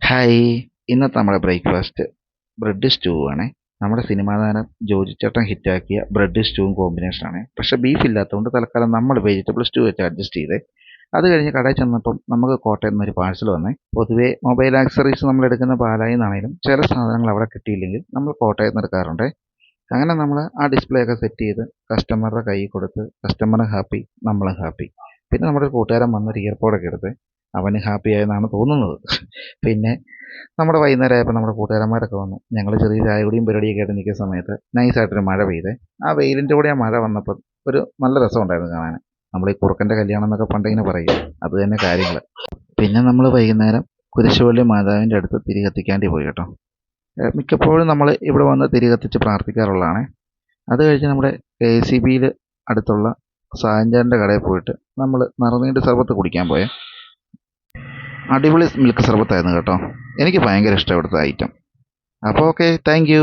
Hi. ഇന്നത്തെ നമ്മുടെ breakfast bread stew ആണ്. നമ്മുടെ സിനിമാ താരം ജോജി ചേട്ടൻ ഹിറ്റാക്കിയ ബ്രെഡ് സ്റ്റൂവും കോമ്പിനേഷനാണ്. പക്ഷേ ബീഫ് ഇല്ലാത്തതുകൊണ്ട് തൽക്കാലം നമ്മൾ വെജിറ്റബിൾ സ്റ്റൂ വെച്ച് അഡ്ജസ്റ്റ് ചെയ്തേ. അത് കഴിഞ്ഞ് കടയിൽ ചെന്നപ്പം നമുക്ക് കോട്ടയത്ത് നിന്ന് ഒരു പാഴ്സൽ വന്നേ. പൊതുവേ മൊബൈൽ ആക്സറീസ് നമ്മൾ എടുക്കുന്ന പാലായിൽ നിന്നാണെങ്കിലും ചില സാധനങ്ങൾ അവിടെ കിട്ടിയില്ലെങ്കിൽ നമ്മൾ കോട്ടയത്ത് നിന്ന് എടുക്കാറുണ്ട്. അങ്ങനെ നമ്മൾ ആ ഡിസ്പ്ലേ ഒക്കെ സെറ്റ് ചെയ്ത് കസ്റ്റമറുടെ കയ്യിൽ കൊടുത്ത് കസ്റ്റമറും ഹാപ്പി, നമ്മളും ഹാപ്പി. പിന്നെ നമ്മുടെ ഒരു കൂട്ടുകാരൻ വന്നൊരു ഇയർപോഡൊക്കെ എടുത്ത് അവന് ഹാപ്പി ആയെന്നാണ് തോന്നുന്നത്. പിന്നെ നമ്മുടെ വൈകുന്നേരം ആയപ്പോൾ നമ്മുടെ കൂട്ടുകാരന്മാരൊക്കെ വന്നു. ഞങ്ങൾ ചെറിയ ചായ കുടിയും പരിപാടിയൊക്കെ ആയിട്ട് നിൽക്കുന്ന സമയത്ത് നൈസായിട്ടൊരു മഴ പെയ്തേ. ആ വെയിലിൻ്റെ കൂടെ ആ മഴ വന്നപ്പോൾ ഒരു നല്ല രസമുണ്ടായിരുന്നു കാണാൻ. നമ്മൾ ഈ കുറുക്കൻ്റെ കല്യാണം എന്നൊക്കെ പണ്ടിങ്ങനെ പറയും, അത് തന്നെ കാര്യങ്ങൾ. പിന്നെ നമ്മൾ വൈകുന്നേരം കുരിശുപള്ളി മാതാവിൻ്റെ അടുത്ത് തിരി കത്തിക്കാണ്ടി പോയി കേട്ടോ. മിക്കപ്പോഴും നമ്മൾ ഇവിടെ വന്ന് തിരി കത്തിച്ച് പ്രാർത്ഥിക്കാറുള്ളതാണ്. അത് കഴിഞ്ഞ് നമ്മുടെ KCBയിൽ അടുത്തുള്ള സായഞ്ചാൻ്റെ കടയിൽ പോയിട്ട് നമ്മൾ നറുനീണ്ട് സർബത്ത് കുടിക്കാൻ പോയേ. അടിപൊളി മിൽക്ക് സർബത്തായിരുന്നു കേട്ടോ. എനിക്ക് ഭയങ്കര ഇഷ്ടം ഇവിടുത്തെ ഐറ്റം. അപ്പോൾ ഓക്കെ, താങ്ക് യു.